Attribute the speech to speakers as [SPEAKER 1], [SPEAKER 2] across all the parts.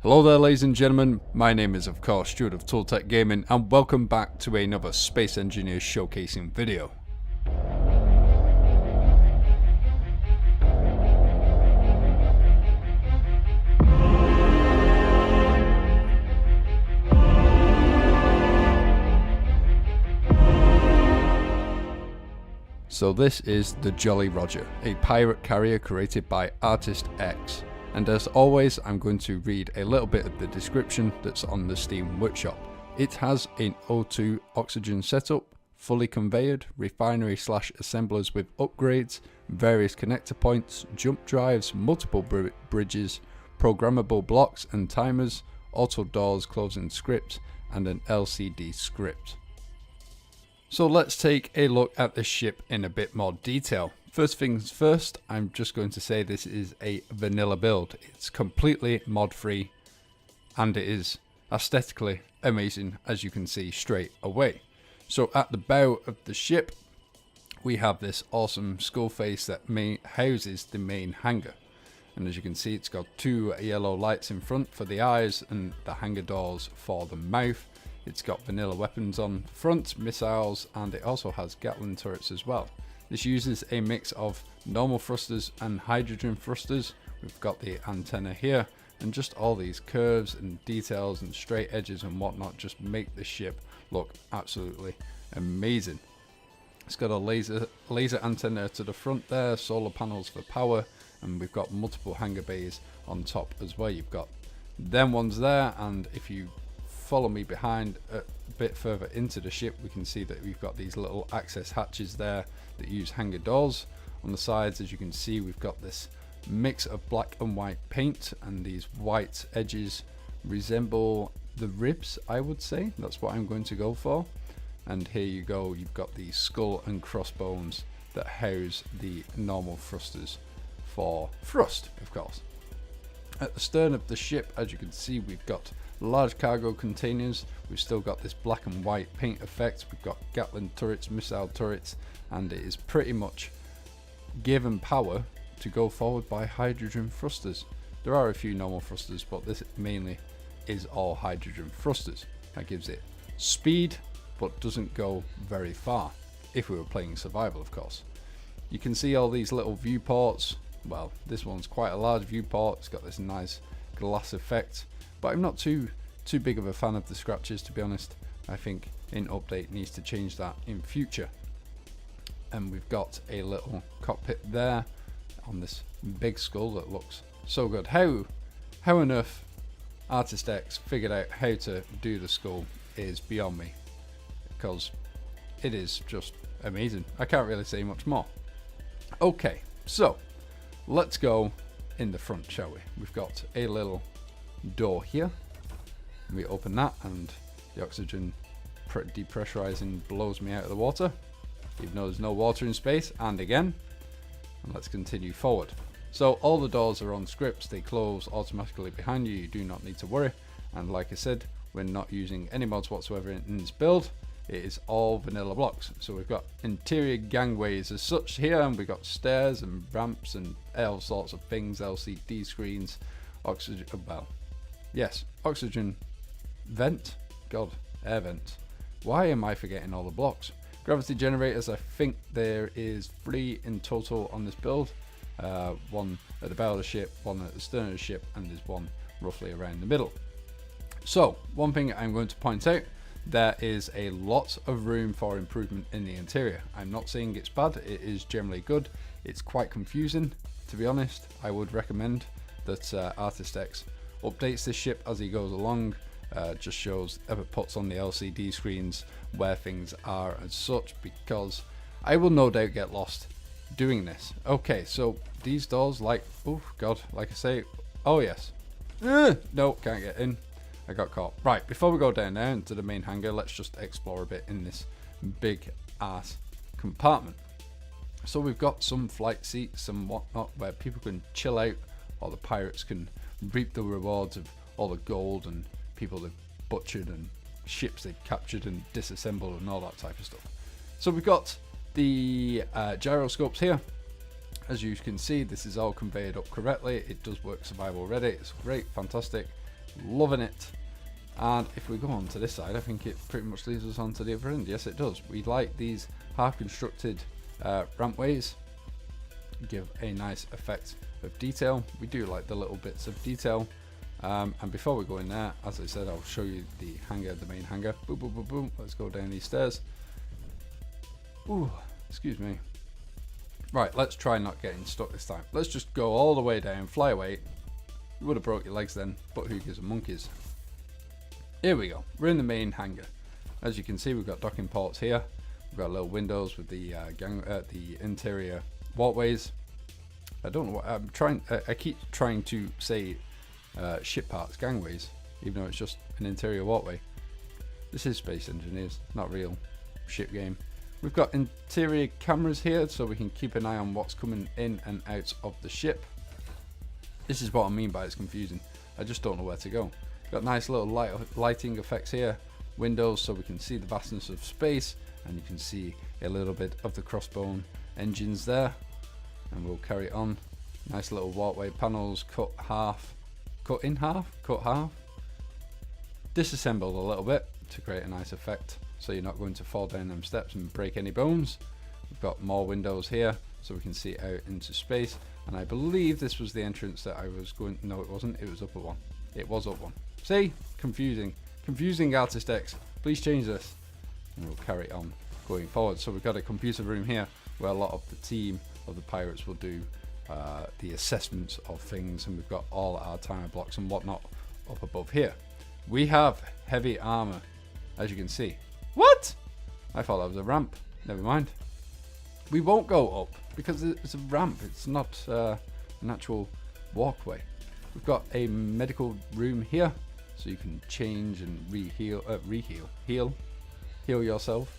[SPEAKER 1] Hello there ladies and gentlemen, my name is of course Stuart of Tooltech Gaming and welcome back to another Space Engineers showcasing video. So this is the Jolly Roger, a pirate carrier created by ArtistX. And as always, I'm going to read a little bit of the description that's on the Steam Workshop. It has an O2 oxygen setup, fully conveyed, refinery/assemblers with upgrades, various connector points, jump drives, multiple bridges, programmable blocks and timers, auto doors closing scripts, and an LCD script. So let's take a look at the ship in a bit more detail. First things first, I'm just going to say this is a vanilla build. It's completely mod free and it is aesthetically amazing, as you can see straight away. So at the bow of the ship we have this awesome skull face that houses the main hangar, and as you can see it's got two yellow lights in front for the eyes and the hangar doors for the mouth. It's got vanilla weapons on front, missiles, and it also has Gatling turrets as well. This uses a mix of normal thrusters and hydrogen thrusters. We've got the antenna here, and just all these curves and details and straight edges and whatnot just make the ship look absolutely amazing. It's got a laser antenna to the front there, solar panels for power, and we've got multiple hangar bays on top as well. You've got them ones there, and if you follow me behind a bit further into the ship, we can see that we've got these little access hatches there that use hangar doors. On the sides, as you can see, we've got this mix of black and white paint, and these white edges resemble the ribs, I would say. That's what I'm going to go for. And here you go, you've got the skull and crossbones that house the normal thrusters for thrust, of course. At the stern of the ship, as you can see, we've got large cargo containers. We've still got this black and white paint effect. We've got Gatling turrets, missile turrets, and it is pretty much given power to go forward by hydrogen thrusters. There are a few normal thrusters, but this mainly is all hydrogen thrusters. That gives it speed, but doesn't go very far, if we were playing survival, of course. You can see all these little viewports. Well, this one's quite a large viewport. It's got this nice glass effect, but I'm not too big of a fan of the scratches, to be honest. I think in update needs to change that in future. And we've got a little cockpit there on this big skull that looks so good. How on earth ArtistX figured out how to do the skull is beyond me, because it is just amazing. I can't really say much more. Okay, so let's go in the front, shall we? We've got a little door here. We open that and the oxygen depressurizing blows me out of the water, even though there's no water in space. And again, and let's continue forward. So all the doors are on scripts. They close automatically behind you. You do not need to worry. And like I said, we're not using any mods whatsoever in this build. It is all vanilla blocks. So we've got interior gangways as such here, and we've got stairs and ramps and all sorts of things, LCD screens, oxygen, well, yes, oxygen vent, god, air vent. Why am I forgetting all the blocks? Gravity generators, I think there is 3 in total on this build. One at the bow of the ship, one at the stern of the ship, and there's one roughly around the middle. So one thing I'm going to point out, there is a lot of room for improvement in the interior. I'm not saying it's bad, it is generally good. It's quite confusing, to be honest. I would recommend that ArtistX updates this ship as he goes along, just puts on the LCD screens where things are as such, because I will no doubt get lost doing this. Okay, so these doors, like, oh god, like I say, oh yes, no, can't get in. I got caught. Right, before we go down there into the main hangar, let's just explore a bit in this big ass compartment. So we've got some flight seats and whatnot where people can chill out, or the pirates can reap the rewards of all the gold and people they've butchered and ships they've captured and disassembled and all that type of stuff. So we've got the gyroscopes here. As you can see, this is all conveyed up correctly. It does work survival already. It's great, fantastic. Loving it. And if we go on to this side, I think it pretty much leads us on to the other end. Yes, it does. We like these half constructed rampways. Give a nice effect of detail. We do like the little bits of detail. And before we go in there, as I said, I'll show you the hangar, the main hangar. Boom, boom, boom, boom. Let's go down these stairs. Ooh, excuse me. Right, let's try not getting stuck this time. Let's just go all the way down, fly away. You would have broke your legs then, but who gives a monkeys? Here we go. We're in the main hangar. As you can see, we've got docking ports here. We've got little windows with the the interior walkways. I don't know what I'm trying. I keep trying to say ship parts, gangways, even though it's just an interior walkway. This is Space Engineers, not real ship game. We've got interior cameras here, so we can keep an eye on what's coming in and out of the ship. This is what I mean by it's confusing. I just don't know where to go. Got nice little lighting effects here, windows so we can see the vastness of space, and you can see a little bit of the crossbone engines there. And we'll carry on. Nice little walkway panels, cut in half, disassembled a little bit to create a nice effect, so you're not going to fall down them steps and break any bones. We've got more windows here, so we can see out into space. And I believe this was the entrance that I was going. No, it wasn't. It was up at one. It was up one. See? Confusing. Confusing, ArtistX. Please change this. And we'll carry on going forward. So we've got a computer room here where a lot of the team of the pirates will do the assessments of things. And we've got all our timer blocks and whatnot up above here. We have heavy armor, as you can see. What? I thought that was a ramp. Never mind. We won't go up because it's a ramp. It's not an actual walkway. We've got a medical room here, so you can change and heal yourself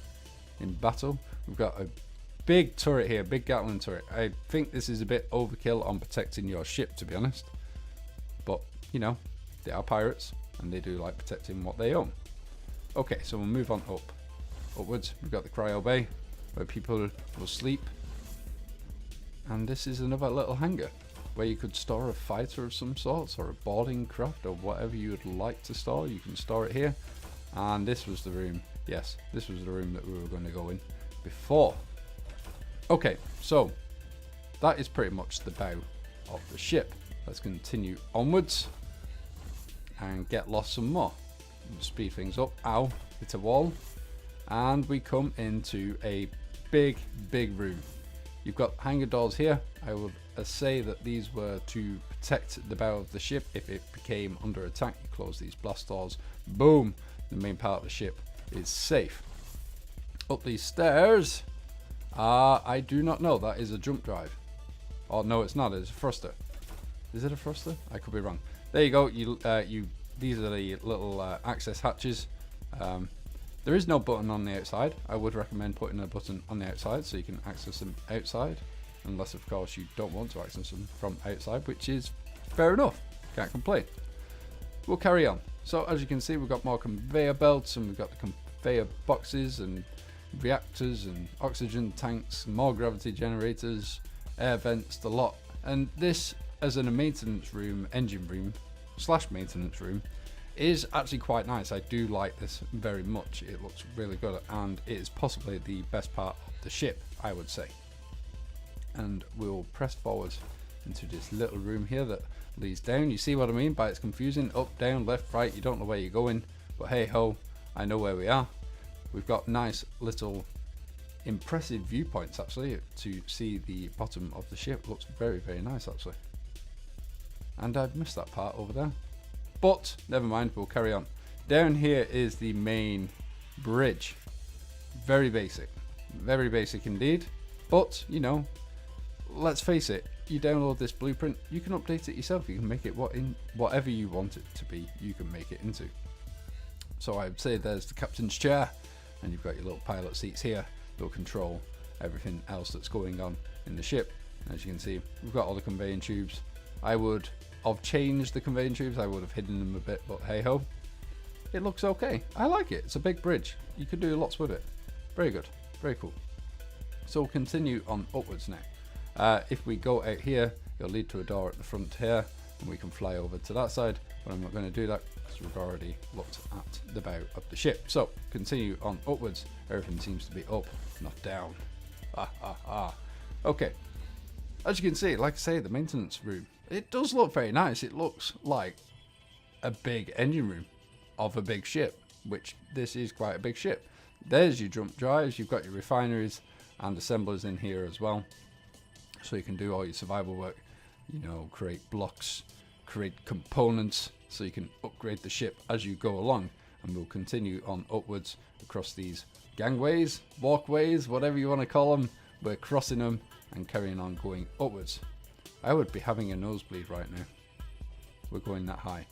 [SPEAKER 1] in battle. We've got a big turret here, big Gatling turret. I think this is a bit overkill on protecting your ship, to be honest. But, you know, they are pirates, and they do like protecting what they own. Okay, so we'll move on upwards. We've got the cryo bay, where people will sleep. And this is another little hangar, where you could store a fighter of some sorts, or a boarding craft, or whatever you would like to store. You can store it here. And this was the room. Yes, this was the room that we were going to go in before. Okay, so that is pretty much the bow of the ship. Let's continue onwards and get lost some more. We'll speed things up. Ow, it's a wall. And we come into a big room. You've got hangar doors here. I would say that these were to protect the bow of the ship if it became under attack. You close these blast doors, boom, the main part of the ship is safe. Up these stairs, I do not know. That is a jump drive. Oh no, it's not. It's a thruster. Is it a thruster? I could be wrong. There you go. These are the little access hatches. There is no button on the outside. I would recommend putting a button on the outside so you can access them outside, unless of course you don't want to access them from outside, which is fair enough. Can't complain. We'll carry on. So as you can see, we've got more conveyor belts, and we've got the conveyor boxes and reactors and oxygen tanks, more gravity generators, air vents, the lot. And this, as in a maintenance room, engine room / maintenance room, is actually quite nice. I do like this very much. It looks really good, and it is possibly the best part of the ship, I would say. And we'll press forward into this little room here that leads down. You see what I mean by it's confusing? Up, down, left, right, you don't know where you're going, but hey ho, I know where we are. We've got nice little impressive viewpoints actually to see the bottom of the ship. Looks very nice actually. And I've missed that part over there. But never mind, we'll carry on. Down here is the main bridge. Very basic indeed. But, you know, let's face it, you download this blueprint, you can update it yourself. You can make it whatever you want it to be, you can make it into. So I'd say there's the captain's chair, and you've got your little pilot seats here that will control everything else that's going on in the ship. As you can see, we've got all the conveying tubes. I would have changed the conveying tubes, I would have hidden them a bit, but hey ho, it looks okay. I like it. It's a big bridge. You could do lots with it. Very good, very cool. So we'll continue on upwards now. If we go out here, it'll lead to a door at the front here, and we can fly over to that side. but I'm not going to do that because we've already looked at the bow of the ship. So continue on upwards. Everything seems to be up, not down. Okay, as you can see, like I say, the maintenance room, it does look very nice. It looks like a big engine room of a big ship, which this is quite a big ship. There's your jump drives, you've got your refineries and assemblers in here as well, so you can do all your survival work, you know, create blocks, create components, so you can upgrade the ship as you go along. And we'll continue on upwards across these gangways, walkways, whatever you want to call them. We're crossing them and carrying on going upwards. I would be having a nosebleed right now. We're going that high.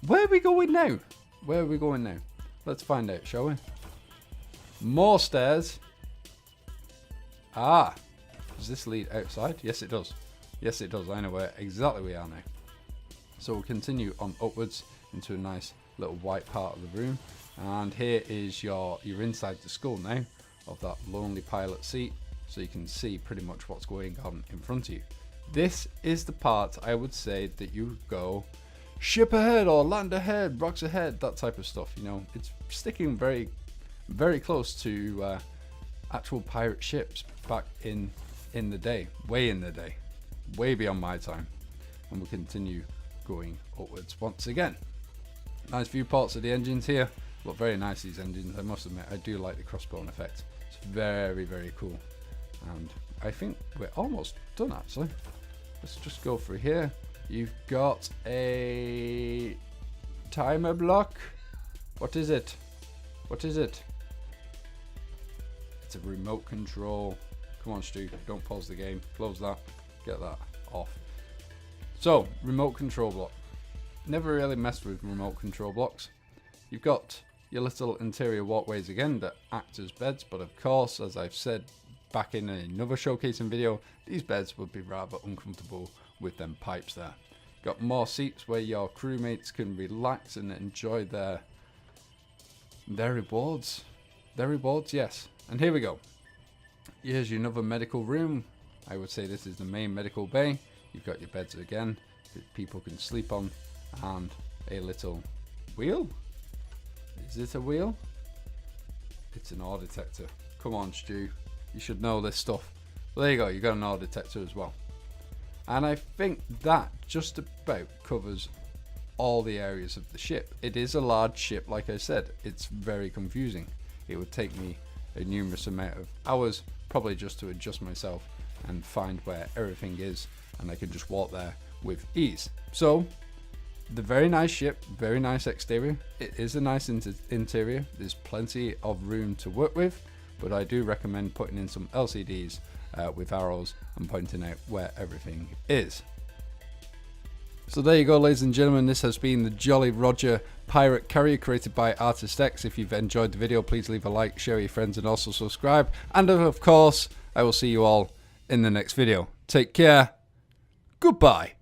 [SPEAKER 1] Where are we going now? Where are we going now? Let's find out, shall we? More stairs. Ah, does this lead outside? Yes, it does. Yes, it does. I know where exactly we are now. So we'll continue on upwards into a nice little white part of the room. And here is you're inside the skull now of that lonely pilot seat, so you can see pretty much what's going on in front of you. This is the part I would say that you go ship ahead or land ahead, rocks ahead, that type of stuff. You know, it's sticking very, very close to actual pirate ships back in the day, way in the day, way beyond my time. And we'll continue going upwards once again. Nice viewports of the engines here. Look very nice, these engines. I must admit, I do like the crossbone effect. It's very, very cool. And I think we're almost done actually. Let's just go through here. You've got a timer block. What is it? What is it? It's a remote control. Come on, Stu, don't pause the game. Close that. Get that off. So, remote control block. Never really messed with remote control blocks. You've got your little interior walkways again that act as beds, but of course, as I've said back in another showcasing video, these beds would be rather uncomfortable with them pipes there. Got more seats where your crewmates can relax and enjoy their rewards. Their rewards, yes. And here we go. Here's your another medical room. I would say this is the main medical bay. You've got your beds again that people can sleep on, and a little wheel. Is it a wheel? It's an ore detector. Come on, Stu. You should know this stuff. Well, there you go. You got an ore detector as well. And I think that just about covers all the areas of the ship. It is a large ship, like I said. It's very confusing. It would take me a numerous amount of hours, probably just to adjust myself and find where everything is, and I can just walk there with ease. So, the very nice ship, very nice exterior. It is a nice interior. There's plenty of room to work with, but I do recommend putting in some LCDs with arrows and pointing out where everything is. So there you go, ladies and gentlemen. This has been the Jolly Roger pirate carrier created by ArtistX. If you've enjoyed the video, please leave a like, share with your friends, and also subscribe. And of course, I will see you all in the next video. Take care. Goodbye.